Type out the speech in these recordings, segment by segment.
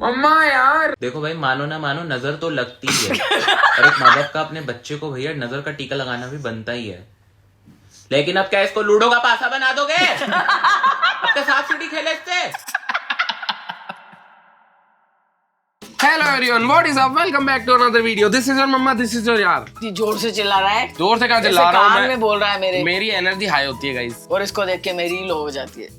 अम्मा यार। देखो भाई, मानो ना मानो, नजर तो लगती ही है और एक माँ बाप का अपने बच्चे को भैया नजर का टीका लगाना भी बनता ही है। लेकिन अब क्या इसको लूडो का पासा बना दोगे? अब क्या सांप सीढ़ी खेले इससे? Hello everyone, what is up, welcome back to another video. This is your mamma, this is your यार। जोर से चिल्ला रहा है। जोर से कहाँ चिल्ला रहा हूँ कान मैं? में बोल रहा है मेरे। मेरी एनर्जी हाई होती है गाइस, और इसको देख के मेरी लो हो जाती है।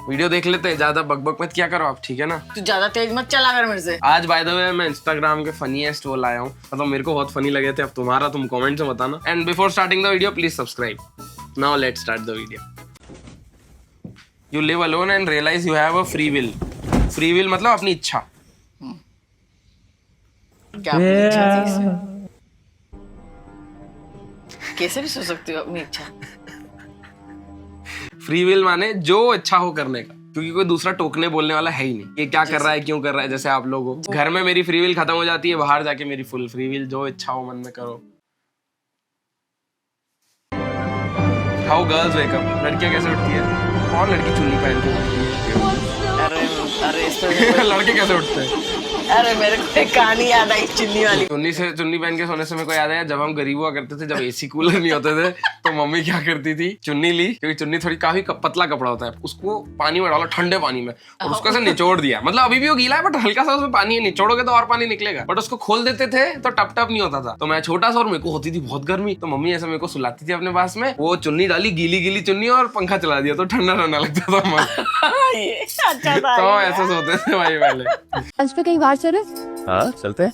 वीडियो देख लेते हैं, ज्यादा बकबक मत क्या करो आप, ठीक है ना? तू ज्यादा तेज मत चला कर मेरे से। आज बाय द वे मैं इंस्टाग्राम के फनीएस्ट वो लाया हूँ, मतलब मेरे को बहुत फनी लगे थे। अब तुम्हारा तुम कमेंट से बताना। And before starting the video please subscribe. Now let's start the video. You live alone and realize you have a free will. Free will मतलब अपनी इच्छा। क्या अपनी इच्छा थी इसमें? कैसे भी सोच सकती हो अपनी इच्छा। फ्री विल माने जो इच्छा हो करने का, क्योंकि कोई दूसरा टोकने बोलने वाला है ही नहीं। ये क्या कर रहा है, क्यों कर रहा है। जैसे आप लोग हो, घर में मेरी फ्री विल खत्म हो जाती है, बाहर जाके मेरी फुल फ्री विल, जो इच्छा हो मन में करो। How girls wake up. लड़कियां कैसे उठती है? कौन लड़की चुन्नी पहन के उठती है? अरे अरे इस पे लड़के कैसे उठते हैं? अरे मेरे को एक कहानी याद आई चुन्नी वाली। चुन्नी पहन के सोने से मेरे को याद आया, जब हम गरीब हुआ करते थे, जब एसी कूलर नहीं होते थे, तो मम्मी क्या करती थी, चुन्नी ली, क्योंकि चुन्नी थोड़ी काफी पतला कपड़ा होता है, उसको पानी में डाला, ठंडे पानी में, और उसको ऐसे निचोड़ दिया। मतलब अभी भी वो गीला है बट हल्का सा उसमें पानी है, निचोड़ोगे तो और पानी निकलेगा, बट उसको खोल देते थे तो टप टप नहीं होता था। तो मैं छोटा सा और मेरे को होती थी बहुत गर्मी, तो मम्मी ऐसे मेरे को सुलाती थी अपने पास में, वो चुन्नी डाली, गीली गीली चुन्नी, और पंखा चला दिया तो ठंडा ठंडा लगता था मस्त। ये अच्छा था। तो ऐसे सोते थे भाई पहले। लंच पे कहीं बाहर चले? हाँ चलते हैं।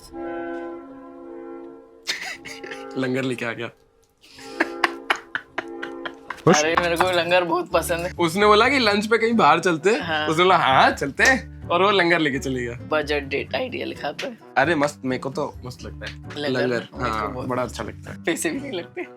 लंगर लेके आ गया। अरे मेरे को लंगर बहुत पसंद है। उसने बोला कि लंच पे कहीं बाहर चलते हैं। हाँ। उसने बोला हाँ चलते हैं, और वो लंगर लेके चली गया। बजट डेट आइडिया लिखा था। अरे मस्त, मेरे को तो मस्त लगता है लंगर। लंगर। मेरे को हाँ बहुत बड़ा अच्छा लगता है। पैसे भी नहीं लगते।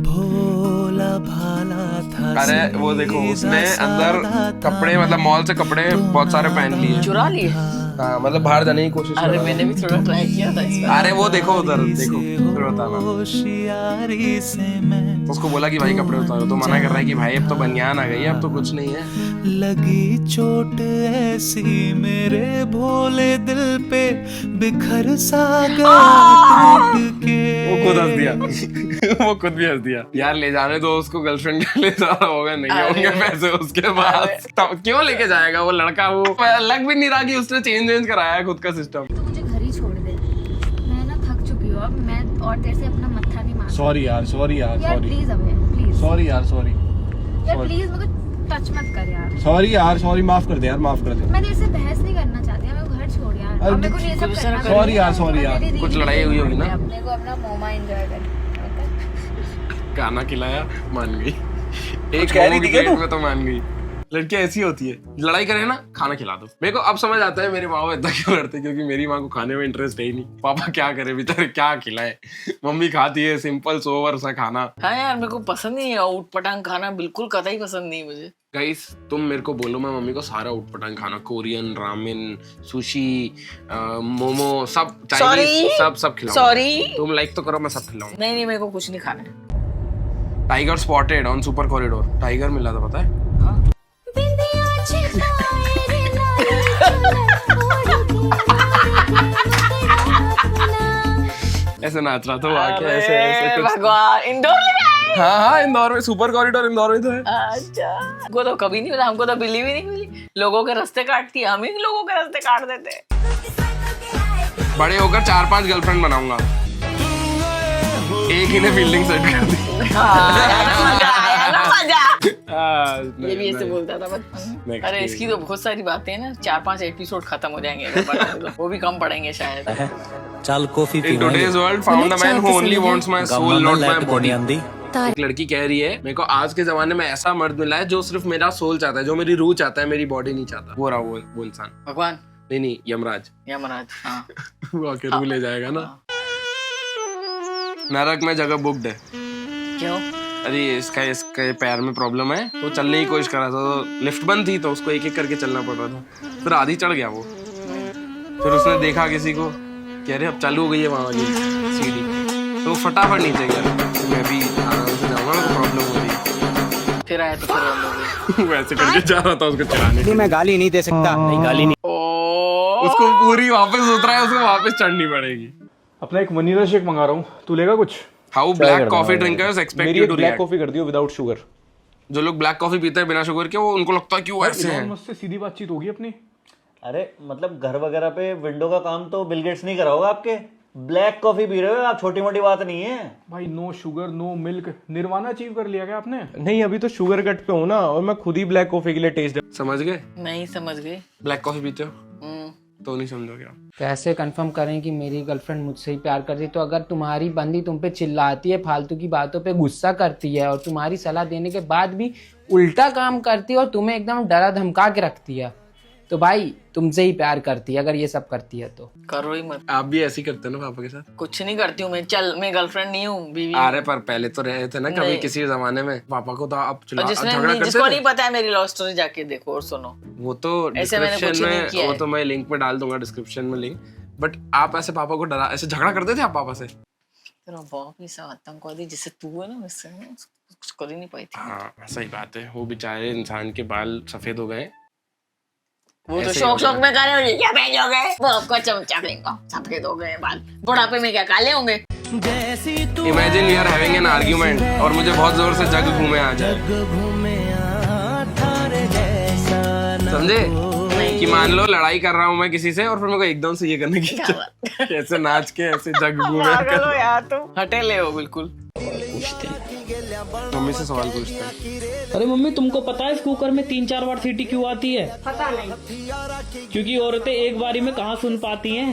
भोला भाला था। अरे वो देखो, उसने अंदर कपड़े, मतलब मॉल से कपड़े बहुत सारे पहन लिए। चुरा लिए। हाँ मतलब बाहर जाने की कोशिश कर अरे रहा मैंने भी थोड़ा ट्राई किया था इस बार। अरे वो देखो उधर, देखो फिर बताना। होशियारी से मैं तो उसको बोला कि भाई कपड़े उतारो, तो मना कर रहा है कि भाई अब तो बनियान आ गई है, अब तो कुछ नहीं है। लगी चोट ऐसी मेरे भोले दिल पे, बिखर सा गया टूट के। वो खुद हंस दिया। वो खुद भी हंस दिया। यार ले जाने दो उसको, गर्लफ्रेंड के ले जा रहा होगा, नहीं होंगे पैसे उसके पास, तो क्यों लेके जाएगा वो लड़का? वो लग भी नहीं रहा कि उसने चेंज कराया खुद का सिस्टम। तो मुझे घर ही छोड़ दे, मैं ना थक चुकी हूँ अब। मैं और तेरे से अपना मत्था नहीं मार। सॉरी यार, सॉरी यार, यार सॉरी प्लीज, अबे प्लीज सॉरी यार, सॉरी यार प्लीज मेरे को टच मत कर यार। सॉरी यार, सॉरी, माफ कर दे यार, माफ कर दे। मैं तेरे से बहस नहीं करना चाहती, मेरे को घर छोड़ यार। अब मेरे को ये सब करना। सॉरी यार, सॉरी यार। कुछ लड़ाई हुई होगी ना? अपने को अपना मोमा एंजॉय कर। खाना खिलाया, मान गई। एक कह रही मोमो की थी क्या प्लेट में तो मान गई। लड़कियां ऐसी होती है, लड़ाई करे ना, खाना खिला दो। मेरे को अब समझ आता है मेरे माँ बाप इतना क्यों लड़ते, क्योंकि मेरी माँ को खाने में इंटरेस्ट है ही नहीं। पापा क्या करे बेचारे, क्या खिलाए। मम्मी खाती है सिंपल सोवर सा खाना। हाँ यार मेरे को पसंद नहीं है ऊट पटांग खाना, बिल्कुल कतई पसंद नहीं मुझे। गाइस तुम मेरे को बोलो, मैं मम्मी को सारा उटपटांग खाना, कोरियन, रामेन, सुशी, मोमो, सब चाइनीज, सब खिलाऊंगा। सॉरी। तुम लाइक तो करो, मैं सब खिलाऊंगा। नहीं मेरे को कुछ नहीं खाना है। Tiger spotted on super corridor. Tiger मिला था पता है? ऐसे नाच रहा था वो आके, ऐसे ऐसे कुछ। भगवान, इंदौर ले आए। हाँ इंदौर में सुपर कॉरिडोर, इंदौर में तो है। अच्छा, हमको तो कभी नहीं मिला, हमको तो बिल्ली भी नहीं मिली। लोगों के रास्ते काटती है, हम ही लोगों के रास्ते काट देते। बड़े होकर 4-5 गर्लफ्रेंड बनाऊंगा, एक ही ने फील्डिंग सेट कर दी। मजा आया ना, मजा। ये भी ऐसे नहीं। बोलता था बचपन में। Next अरे इसकी तो बहुत सारी बातें हैं ना, 4-5 एपिसोड खत्म हो जाएंगे अगर पढ़ेंगे तो। वो भी कम पढ़ेंगे शायद। चल coffee In today's world, found a man who only wants my soul, not my body. एक लड़की कह रही है, मेरे को आज के जमाने में ऐसा मर्द मिला है जो सिर्फ मेरा सोल चाहता है, जो मेरी रूह चाहता है, मेरी बॉडी नहीं चाहता। वो रहा वो इंसान। भगवान, नहीं यमराज। यमराज। हाँ। वो आके रूह ले जाएगा ना। नरक में जगह बुक्ड है। क्यों? अरे इसके पैर में प्रॉब्लम है, तो चलने की कोशिश कर रहा था, तो लिफ्ट बंद थी, तो उसको एक एक करके चलना पड़ रहा था। फिर आधी चढ़ गया वो। फिर उसने देखा किसी को, कह रहे अब चालू हो गई है वहाँ वाली सीढ़ी, तो फटाफट नीचे गया। मैं भी आराम से जाऊंगा, मेरे को प्रॉब्लम हो रही है। फिर आया तो फिर रोन दोगे। वैसे करके जा रहा था उसको चढ़ाने। मैं गाली नहीं दे सकता, नहीं गाली नहीं। ओ उसको पूरी वापस उतरा है, उसको वापस चढ़नी पड़ेगी। अपना एक वनीला शेक मंगा रहा हूँ, तू लेगा कुछ? How black coffee drinkers expect मेरी यू एक टू ब्लैक रिएक्ट। कॉफी कर दियो विदाउट शुगर। जो लोग ब्लैक कॉफी पीते हैं बिना शुगर के, वो उनको लगता है कि वो ऐसे हैं। मुझसे सीधी बातचीत होगी अपनी। अरे मतलब घर वगैरह पे विंडो का काम तो बिल गेट्स नहीं करा होगा आपके। ब्लैक कॉफी पी रहे हो आप, छोटी मोटी बात नहीं है भाई। नो शुगर नो मिल्क, निर्वाणा अचीव कर लिया क्या आपने? नहीं, अभी तो शुगर कट पे हूँ ना, और मैं खुद ही ब्लैक कॉफी के लिए टेस्ट। समझ गए? नहीं समझ गए। ब्लैक कॉफी पीते हो तो नहीं समझोगे आप। कैसे कंफर्म करें कि मेरी गर्लफ्रेंड मुझसे ही प्यार करती? तो अगर तुम्हारी बंदी तुम पे चिल्लाती है, फालतू की बातों पे गुस्सा करती है, और तुम्हारी सलाह देने के बाद भी उल्टा काम करती है और तुम्हें एकदम डरा धमका के रखती है, तो भाई तुमसे ही प्यार करती है। अगर ये सब करती है तो करो ही मत। आप भी ऐसे ही करते हो ना पापा के साथ? कुछ नहीं करती हूँ मैं। चल मैं गर्लफ्रेंड नहीं हूँ, बीवी। अरे पर पहले तो रहे थे ना कभी नहीं। किसी जमाने में। पापा को तो आप और झगड़ा करते जिसको थे। नहीं पता है मेरी लव स्टोरी जाके देखो और सुनो। वो तो ऐसे मैंने कुछ डिस्क्रिप्शन नहीं में, किया वो है। तो मैं लिंक में डाल दूंगा डिस्क्रिप्शन में लिंक। बट आप ऐसे पापा को डरा, ऐसे झगड़ा करते थे आप पापा से? तेरा बाप ही सा आतंकवादी जिससे तू है ना, वैसे कुछ कर ही नहीं पाई थी। हाँ सही बात है। वो बेचारे इंसान के बाल सफेद हो गए। वो तो ऐसे ही शौक हो शौक गया। में काले होंगे, क्या भेजोगे? वो आपको चमचा देंगे, सफेद हो गए बाल। बुढ़ापे में क्या काले होंगे? Imagine we are having an argument और मुझे बहुत जोर से जग घूमे आ जाए, समझे? कि मान लो लड़ाई कर रहा हूँ मैं किसी से और फिर मेरे को एकदम से ये करने की ऐसे नाच के ऐसे जग घूमे पागल हो यार तुम। हटे ले हो बिल्कुल। मम्मी से सवाल पूछते हैं। अरे मम्मी तुमको पता है इस कुकर में 3-4 बार सीटी क्यों आती है? पता नहीं। क्योंकि औरतें एक बारी में कहाँ सुन पाती हैं।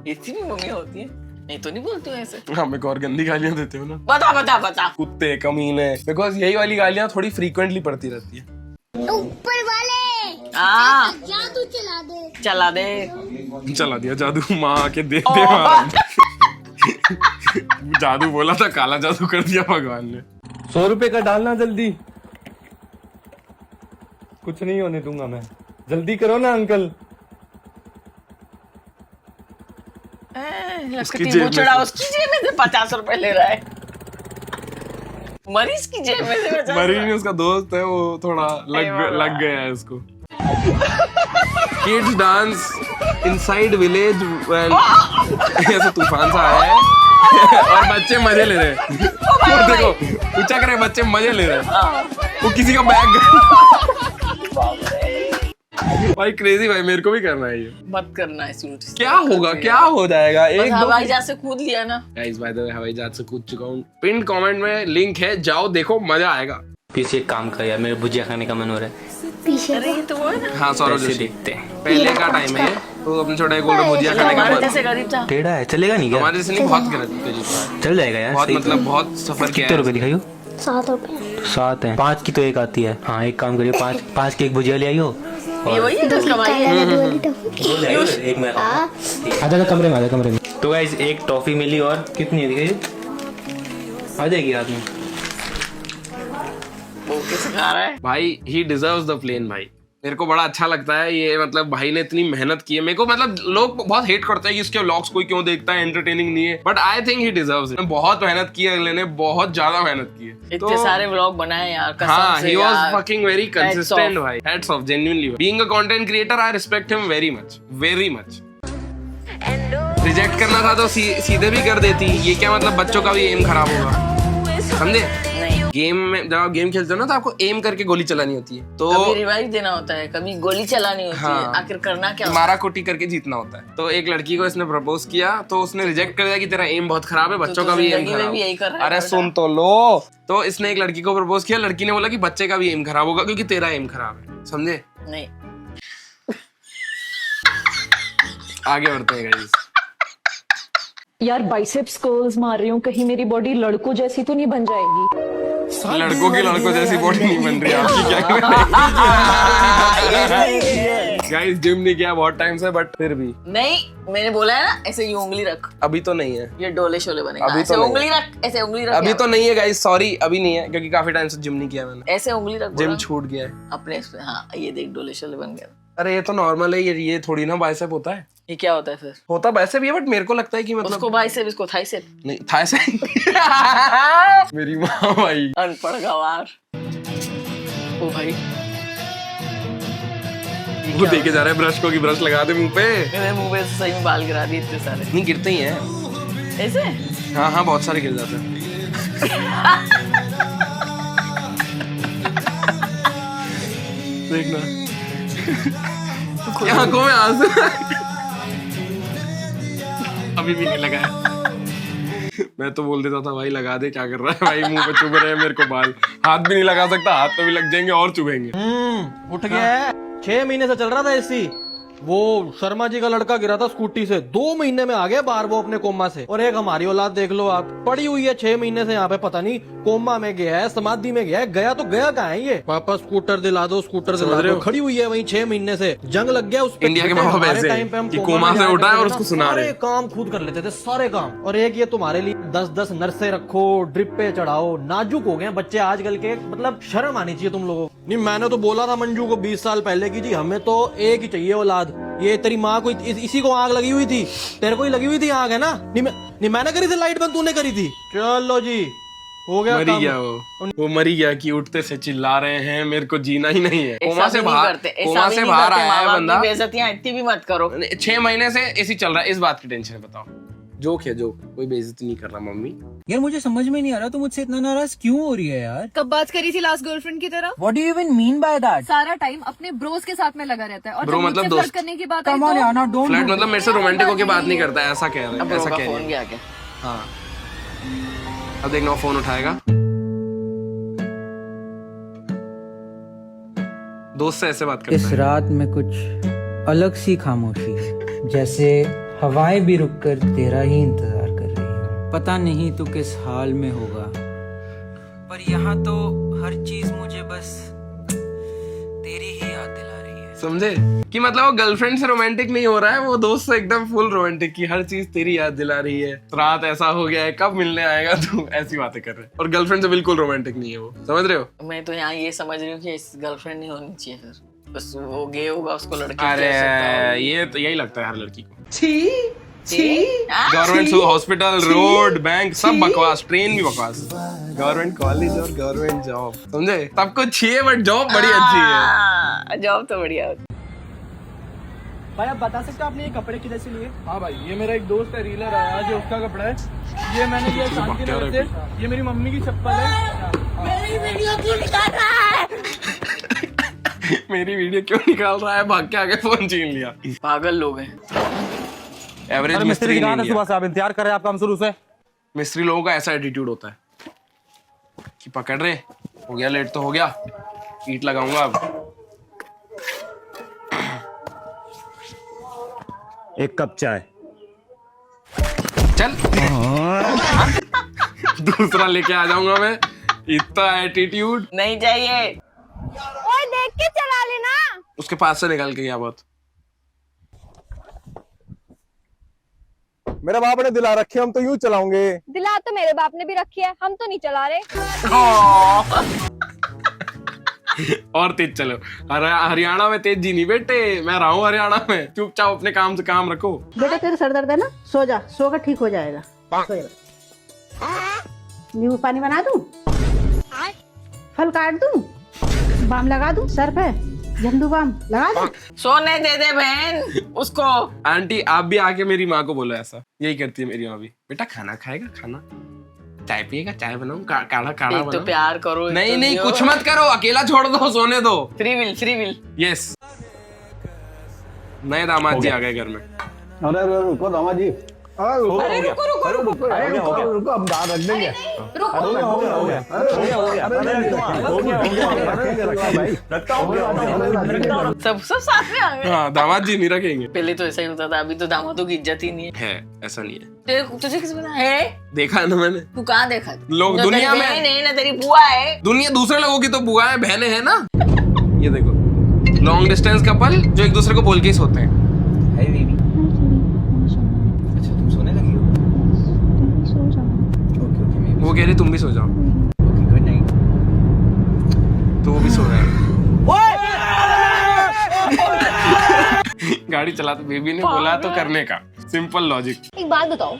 ऐसी भी मम्मी होती है? नहीं तो नहीं बोलती हूँ ऐसे। हाँ मेरे को और गंदी गालियाँ देते हो ना, बता बता बता। कुत्ते कमीने, बिकॉज यही वाली गालियाँ थोड़ी फ्रीक्वेंटली पड़ती रहती है। ऊपर वाले हाँ जादू चला दे। चला दे। चला दिया जादू, माँ आके देख दे मार। जादू बोला था, काला जादू कर दिया भगवान ने। 100 रुपए का डालना जल्दी, कुछ नहीं होने दूंगा मैं। जल्दी करो ना अंकल। उसकी जेब में से। उसकी जेब में से 50 रुपए ले रहा है। मरीज की जेब में से 50 मरीज नहीं, उसका दोस्त है, वो थोड़ा लग गया है उसको। किड्स डांस इनसाइड विलेज, ऐसे तूफान सा आया है और बच्चे मजे ले रहे हैं। और देखो पूछा करे, बच्चे मजे ले रहे हैं। वो किसी का बैग भाई क्रेजी भाई, मेरे को भी करना है ये। मत करना है सूट। क्या होगा, क्या हो जाएगा? एक हवाई जहाज से कूद लिया ना। गाइस बाय द वे हवाई जहाज से कूद चुका हूँ। पिन कमेंट में लिंक है, जाओ देखो, मजा आएगा। पीछे एक काम कर यार, मेरे भुजिया खाने का मन हो रहा है। अरे ये तो वो है ना। हाँ सौरभ कैसे जोशी, देखते हैं। पहले का टाइम है तो अपने छोटे गोल्ड भुजिया खाने का हमारे मन। जैसे गरीब था। टेढ़ा है, चलेगा नहीं क्या? हमारे जैसे नहीं, बहुत गरीब, चल जाएगा यार। बहुत सही मतलब बहुत सफर किया कितने है। रुपए दिखाइयो? 7 रुपए। 7 है, 5 की तो एक आती है। हाँ एक काम करियो, 5 की एक भुजिया ले आइयो। ये वही है दस कमाई है। एक में आधा कमरे में, आधा कमरे में। तो गाइस एक टॉफी मिली और कितनी है दिखाइए? आ जाएगी रात में। वो किसे खा रहा है? भाई ही डिजर्व्स द प्लेन भाई। मेरे को बड़ा अच्छा लगता है ये, मतलब भाई ने इतनी मेहनत की है। मेरे को मतलब लोग बहुत हेट करते हैं कि इसके व्लॉग्स कोई क्यों देखता है, एंटरटेनिंग नहीं है, but I think he deserves it. बहुत मेहनत की है अगले ने, बहुत ज्यादा मेहनत की है। इतने सारे व्लॉग बनाए यार, कसम हाँ, से he was यार। fucking very Hats consistent off. भाई। Hats off, genuinely. Being a content creator, I respect him very much, very much. Reject करना था तो सीधे भी कर देती। ये क्या मतलब बच्चों का भी एम खराब होगा, समझे? नहीं, गेम में जब आप गेम खेलते हो ना तो आपको एम करके गोली चलानी होती है, तो कभी रिवाइव देना होता है, कभी गोली चलानी होती हाँ। है। आखिर करना क्या होता मारा कोटी करके जीतना होता है। तो एक लड़की को इसने प्रपोज किया तो उसने रिजेक्ट कर दिया कि तेरा एम बहुत खराब है, बच्चों का भी एम जिंदगी में खराब भी यही कर रहा है। है अरे बेटा। सुन तो लो। तो इसने एक लड़की को प्रपोज किया, लड़की ने बोला कि बच्चे का भी एम खराब होगा क्योंकि तेरा एम खराब है, समझे? है? नहीं, आगे बढ़ते हैं गाइस। यार बाइसेप्स कर्ल्स मार रही हूँ, कहीं मेरी बॉडी लड़कों जैसी तो नहीं बन जाएगी? लड़कों की लड़कों जैसी बॉडी नहीं बन रही आपकी, क्या गाइस? जिम नहीं किया बहुत टाइम से, बट फिर भी नहीं, मैंने बोला है ना ऐसे ये उंगली रख, अभी तो नहीं है। ये डोले शोले बनेगा। अभी तो ऐसे नहीं। उंगली रख, ऐसे उंगली रख। अभी तो नहीं है गाइस, सॉरी अभी नहीं है क्योंकि काफी टाइम से जिम नहीं किया मैंने। ऐसे उंगली रख। जिम बोला। छूट गया है। अपने इस पे। हाँ ये देख डोले शोले बन गए। अरे ये तो नॉर्मल है, ये थोड़ी ना बाइसेप होता है। ये क्या होता है फिर? होता वैसे भी है, बट मेरे को लगता है कि मतलब उसको बाइसेप, इसको थाइसेप। नहीं था ऐसे। मेरी माँ भाई अनपढ़ गवार। ओ भाई वो देखे जा रहा है ब्रश को कि ब्रश लगा दे मुंह पे। मेरे मुंह पे सही में बाल गिरा दिए इतने सारे। नहीं गिरते ही हैं ऐसे? हाँ हाँ बहुत सारे गिर जाते हैं। देखना यहाँ आंखों में आंसू। अभी भी नहीं लगाया। मैं तो बोल देता था भाई लगा दे, क्या कर रहा है भाई, मुंह पे चुभ रहे हैं मेरे को बाल। हाथ भी नहीं लगा सकता, हाथ तो भी लग जाएंगे और चुभेंगे। उठ गया है। 6 महीने से चल रहा था एसी। वो शर्मा जी का लड़का गिरा था स्कूटी से, 2 महीने में आ गया बाहर वो अपने कोमा से। और एक हमारी औलाद देख लो आप, पड़ी हुई है 6 महीने से यहाँ पे, पता नहीं कोमा में गया है, समाधि में गया है, गया तो गया कहाँ है ये। पापा स्कूटर दिला दो, स्कूटर दिला दो, खड़ी हुई है वहीं 6 महीने से। जंग लग गया उस पे। इंडिया के माँ बाप ऐसे टाइम पे हम कि कोमा से उठा है और उसको सुना रहे। सारे काम खुद कर लेते थे, सारे काम। और एक ये तुम्हारे लिए 10-10 नर्से रखो, ड्रिप पे चढ़ाओ। नाजुक हो गए बच्चे आजकल के, मतलब शर्म आनी चाहिए तुम लोगों को। नहीं मैंने तो बोला था मंजू को 20 साल पहले की, जी हमें तो एक ही चाहिए औलाद। ये तेरी माँ को इसी को आग लगी हुई थी, तेरे को ही लगी हुई थी आग, है ना? नहीं मैंने करी थी लाइट बंद, तूने करी थी। चलो जी हो गया, मरी गया वो मरी गया कि उठते से चिल्ला रहे हैं मेरे को जीना ही नहीं है। कोमा से बाहर आया है बंदा। बेइज्जतियां इतनी भी मत करो। 6 महीने से ऐसी चल रहा है, इस बात की टेंशन है। बताओ जोक है जोक, कोई बेइज्जती नहीं कर रहा मम्मी। यार मुझे समझ में नहीं आ रहा, तू मुझसे इतना नाराज क्यों हो रही है यार? कब बात करी थी लास्ट गर्लफ्रेंड की तरह? What do you even mean by that? सारा टाइम अपने ब्रोस के साथ में लगा रहता है, और ब्रो जब मतलब मुझसे दोस्त। फ्लर्ट करने की बात Come on यार, now don't फ्लर्ट do मतलब मेरे से रोमांटिक होके बात नहीं करता है, ऐसा कह रहे हैं, ऐसा कह फोन रहे भी हैं। आ गया। हाँ अब देखना वो फोन उठाएगा। दोस्त से ऐसे बात करता इस है। रात में कुछ अलग सी खामोशी है, जैसे हवाएं भी रुककर तेरा ही इंतजार कर रही हैं। पता नहीं तू किस हाल में होगा, पर यहाँ तो हर चीज मुझे बस तेरी ही याद दिला रही है। समझे कि मतलब वो गर्लफ्रेंड से रोमांटिक नहीं हो रहा है, वो दोस्त से एकदम फुल रोमांटिक की हर चीज तेरी याद दिला रही है। रात ऐसा हो गया है, कब मिलने आएगा तू, ऐसी बातें कर रहे हैं। और गर्लफ्रेंड से बिल्कुल रोमांटिक नहीं है वो, समझ रहे हो? मैं तो यहाँ ये समझ रही हूँ कि गर्लफ्रेंड नहीं होनी चाहिए, फिर बस वो गे होगा उसको लड़की। अरे ये तो यही लगता है हर लड़की को। छी गवर्नमेंट हॉस्पिटल, रोड, बैंक सब बकवास, ट्रेन भी बकवास, गवर्नमेंट कॉलेज और गवर्नमेंट जॉब, समझे? सब कुछ चाहिए बट जॉब बड़ी अच्छी है। जॉब तो बढ़िया होती। भाई आप बता सकते हो आपने ये कपड़े किधर से लिए? हाँ भाई ये मेरा एक दोस्त है, रीलर है, आज उसका कपड़ा है। ये मैंने लिया शांतिनगर से, ये मेरी मम्मी की चप्पल है। मेरी वीडियो क्यों निकाल रहा है? मेरी वीडियो क्यों निकाल रहा है? भाग के आगे फोन छीन लिया। पागल लोग हैं। एवरेज मिस्त्री नहीं है। सुबह से आप इंतजार कर रहे हैं, आप काम शुरू से। मिस्त्री लोगों का ऐसा एटीट्यूड होता है कि पकड़ रहे, हो गया लेट तो हो गया, ईंट लगाऊंगा अब। एक कप चाय। चल दूसरा लेके आ जाऊंगा मैं, इतना एटीट्यूड नहीं चाहिए। ओए देख के चला लेना। उसके पास से निकल के गया बहुत। मेरे बाप ने दिला रखे, हम तो यूं चलाओगे। दिला तो मेरे बाप ने भी रखी है, हम तो नहीं चला रहे। और तेज चलो। हरियाणा में तेज जी नहीं बेटे, मैं रहा हूँ हरियाणा में। चुपचाप अपने काम से काम रखो। बेटा तेरा सर दर्द है ना, सो जा, सोकर ठीक हो जाएगा। नींबू पानी बना दूं, फल काट दूं, बाम लगा दूं सर पे, झंडू बाम लगा दूं। सोने दे दे बहन उसको। आंटी आप भी आके मेरी माँ को बोलो ऐसा, यही करती है मेरी माँ भी। बेटा खाना खाएगा, खाना चाय पिएगा, चाय बनाऊं, काढ़ा बनाऊं। तो प्यार करो। नहीं नहीं कुछ मत करो, अकेला छोड़ दो, सोने दो। Free will. यस नए दामाद जी आ गए घर में। अरे रुको दामाद जी, अरे रुको हम दाल रख देंगे। सब साथ में आ गए। हाँ दामाद जी नहीं रखेंगे। पहले तो ऐसा ही होता था, अभी तो दामादों की इज्जत ही नहीं है, ऐसा नहीं है। तुझे किस पता है? देखा है ना मैंने। तू कहाँ देखा? लोग दुनिया में नहीं ना, तेरी बुआ है। दुनिया दूसरे लोगों की तो बुआ है, बहनें हैं ना। ये देखो लॉन्ग डिस्टेंस कपल जो एक दूसरे को बोल के ही सोते हैं। अच्छा तुम सोने लगी हो? ओके वो कह रही तुम भी सो जाओ, गुड नाइट। तो वो भी सो रहा है। गाड़ी चलाते बेबी ने बोला तो करने का, सिंपल लॉजिक। एक बात बताओ,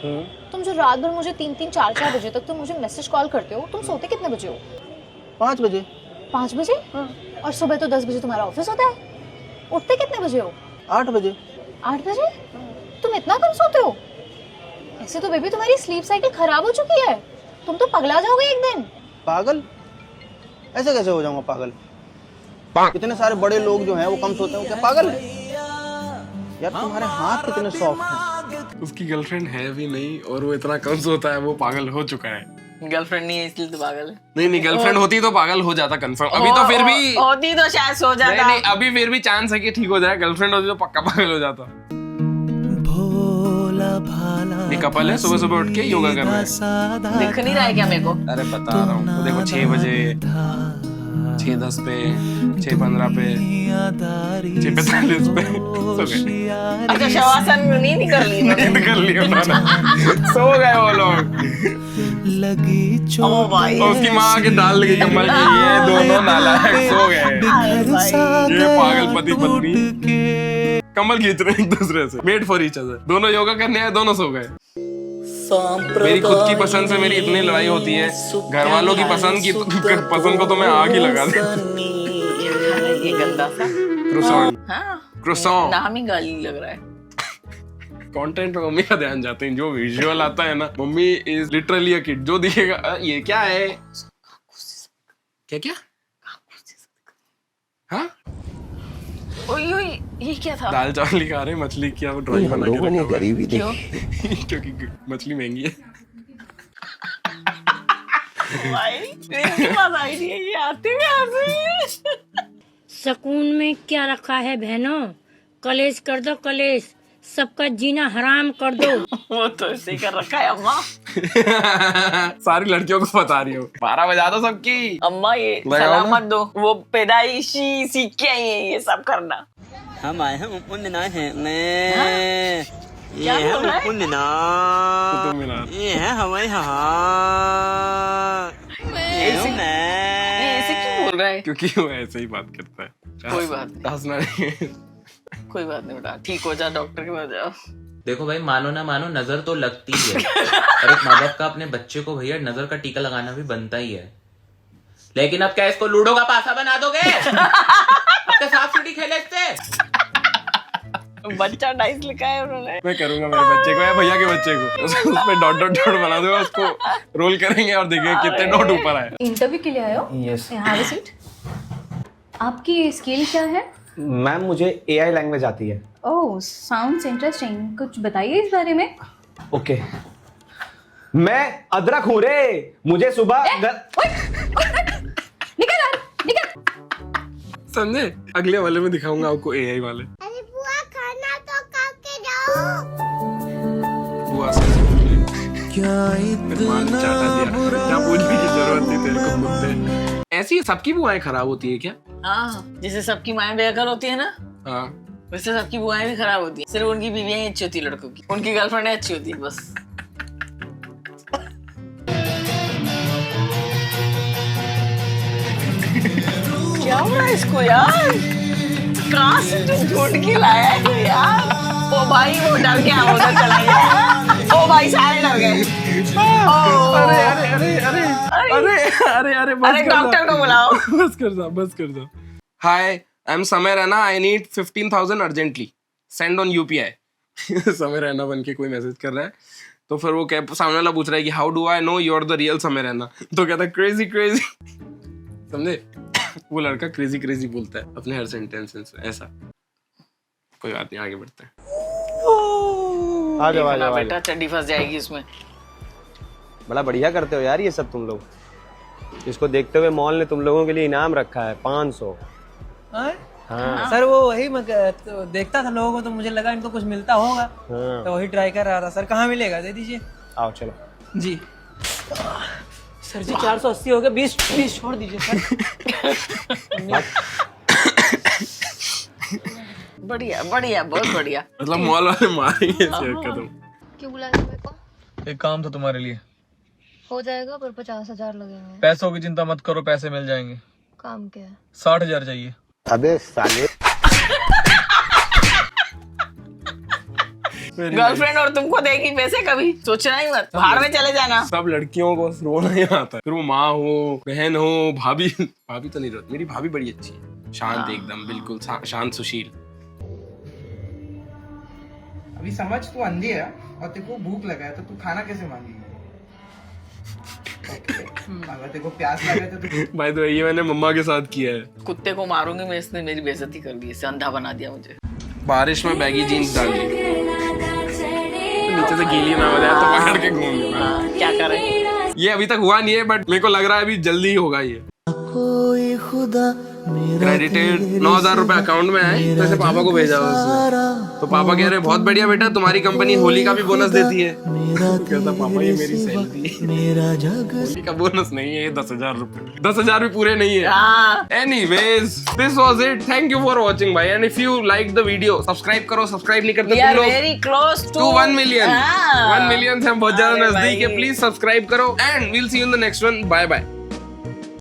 तुम जो रात भर मुझे 3-3, 4-4 बजे तक तुम मुझे मैसेज कॉल करते हो, तुम सोते कितने बजे हो? 5 बजे। 5 बजे? और सुबह तो 10 बजे तुम्हारा ऑफिस होता है। उठते कितने बजे हो? 8 बजे। 8 बजे? तुम इतना कम सोते हो? ऐसे तो बेबी तुम्हारी स्लीप साइकिल खराब हो चुकी है, तुम तो पगला जाओगे एक दिन। पागल? ऐसे कैसे हो जाऊंगा पागल? इतने सारे बड़े लोग जो हैं वो कम सोते हैं, क्या पागल है? यार तुम्हारे हाथ कितने सॉफ्ट हैं। उसकी गर्लफ्रेंड है भी नहीं और वो इतना कम सोता है, वो पागल हो चुका है। गर्लफ्रेंड नहीं है इसलिए तो पागल है। नहीं गर्लफ्रेंड होती तो पागल हो जाता कंफर्म। अभी तो फिर भी होती तो शायद सो जाता। नहीं अभी फिर भी चांस है कि ठीक हो जाए। गर्लफ्रेंड होती तो पक्का पागल हो जाता। ये कपल है, सुबह सुबह उठ के योगा कर रहे हैं। दिख नहीं रहा है क्या मेरे को? अरे बता रहा हूँ, तो देखो 6 बजे, 6:10 पे, 6:15 पे, 6:45 पे सो गए। अच्छा शवासन नहीं कर ली नींद कर ली उन्होंने, सो गए वो लोग। ओ भाई और उसकी माँ आके डाल लगी कमल की, ये दोनों नालायक सो गए। ये पागल पति पत्नी कमल खींच रहे एक दूसरे से, वेट फॉर ईच अदर। दोनों योगा करने आए, दोनों सो गए। मेरी खुद की पसंद से मेरी इतनी लड़ाई होती है, घर वालों की पसंद को तो मैं आग ही लगा दूं। ये गंदा सा क्रोसॉन नाम ही गाली लग रहा है। कंटेंट पे मम्मी का ध्यान जाते हैं, जो विजुअल आता है ना, mummy is literally a kid. जो दिखेगा ये क्या है, क्या हाँ ओए ये क्या था? दाल चावल खा रहे, मछली की ड्राइंग बना के रखा गरीबी क्यों? क्योंकि मछली महंगी है। भाई मेरे पास आइडिया ये आती है। सकून में क्या रखा है बहनों, कलेश कर दो कलेश, सबका जीना हराम कर दो। वो तो ऐसे ही कर रखा है अम्मा। सारी लड़कियों को बता रही हो। 12 बजा दो सबकी। अम्मा ये लगाओ सलामत दो, वो पैदाइशी सीख के आई है ये सब करना। हम आए हैं उन्नना है क्या बोल रहा है? उन्नना ये है हवाई ऐसे क्यों बोल रहा है? क्योंकि वो ऐसे ही बात करता है। कोई बात नहीं। हंसना नहीं। कोई बात नहीं बेटा, ठीक हो जा, डॉक्टर के पास जाओ। देखो भाई, मानो ना मानो नजर तो लगती है, और एक माँ बाप का अपने बच्चे को भैया नजर का टीका लगाना भी बनता ही है। लेकिन अब क्या इसको लूडो का पासा बना दोगे? अब तो 7 सीढ़ी खेले इससे। बच्चा डाइस लिखा है उन्होंने। मैं करूंगा मेरे बच्चे को या भैया के बच्चे को, उस पे डॉट डॉट डॉट बना दूंगा, उसको रोल करेंगे और देखेंगे कितने डॉट ऊपर आए। इंटरव्यू के लिए आए हो? यस। Have a seat. आपकी स्किल क्या है? मैम मुझे AI लैंग्वेज आती है। ओह साउंड्स इंटरेस्टिंग, कुछ बताइए इस बारे में। ओके, मैं अदरक हूँ रे, मुझे सुबह निकल। समझे? अगले वाले में दिखाऊंगा आपको AI वाले। अरे बुआ खाना तो खा के जाओ। बुआ से क्या पूछने की जरूरत थी तेरे को कुत्ते। ऐसी सबकी बुआएं खराब होती है क्या? हाँ, जैसे सबकी माएं बेअकल होती है ना, हाँ वैसे सबकी बुआएं भी खराब होती है। सिर्फ उनकी बीवियां ही अच्छी होती है लड़कों की, उनकी गर्लफ्रेंड अच्छी होती है बस। क्या हो रहा है इसको यार? कहाँ से तू ढूंढ के लाया है यार? ओ भाई वो डर गया, उधर चला गया। ओ भाई सारे डर गए। अरे डॉक्टर को बुलाओ। बस कर दो। हाय, आई एम समय Raina, I need 15,000 urgently, send on UPI। समय रैना बन के कोई मैसेज कर रहा है, तो फिर वो क्या सामने वाला पूछ रहा है कि how do I know you are the real Samay Raina, तो कहता है क्रेजी। समझे? वो लड़का क्रेजी बोलता है अपने हर सेंटेंस में, ऐसा। कोई बात नहीं, आगे बढ़ते हैं। आ जाओ बेटा, चड्डी फंस जाएगी उसमें। बड़ा बढ़िया करते हो यार ये सब तुम लोग। इसको देखते हुए मॉल ने तुम लोगों के लिए इनाम रखा है 500। हाँ सर वो वही तो देखता था लोगों को, तो मुझे लगा इनको कुछ मिलता होगा, तो वही ट्राई कर रहा था। सर कहाँ मिलेगा, दे दीजिए। आओ चलो जी। सर जी 480 हो गए, 20 छोड़ दीजिए सर। बढ़िया बहुत बढ़िया। मतलब मॉल वाले मारेंगे ऐसे कदम। क्यों बुलाया मेरे को? एक काम था तुम्हारे लिए। हो जाएगा पर 50,000 लगेंगे। पैसों की चिंता मत करो, पैसे मिल जाएंगे। काम क्या है? 60,000 चाहिए। अबे साले गर्लफ्रेंड और तुमको देगी पैसे कभी सोचना ही मत, भाड़ में चले जाना। सब लड़कियों को रोना ही आता है, फिर वो माँ हो, बहन हो, भाभी तो नहीं रोती। मेरी भाभी बड़ी अच्छी है, शांत एकदम, बिल्कुल शांत सुशील। अभी समझ तू अंधी है और तेरे को भूख लगा है तो तू खाना कैसे मांगेगी? अगर तेरे को प्यास लगा है तो तू भाई तो ये मैंने मम्मा के साथ किया है। कुत्ते को मारूंगी मैं, इसने मेरी बेइज्जती कर दी, इससे अंधा बना दिया मुझे। बारिश में बैगी जीन्स डाल ली, नीचे से गीली ना हो जाए तो पकड़ के घूम। क्या करें? ये अभी तक हुआ नहीं है बट मेरे को लग रहा है अभी जल्दी ही होगा ये। कोई खुदा क्रेडिटेड 9,000 रुपए अकाउंट में आए तो इसे पापा को भेजा उसने। तो पापा कह रहे बहुत बढ़िया बेटा, तुम्हारी कंपनी होली का भी बोनस देती है। कहता पापा ये मेरी सैलरी, मेरा जग होली का बोनस नहीं है, ये 10,000 रुपए, 10,000 भी पूरे नहीं है। Anyways, this was it. Thank you for watching भाई, and if you like the video, subscribe करो। सब्सक्राइब नहीं करते तुम लोग very close to 1 million। 1 million से हम बहुत ज्यादा नजदीक है। प्लीज सब्सक्राइब करो and we'll see you in the next one. Bye bye.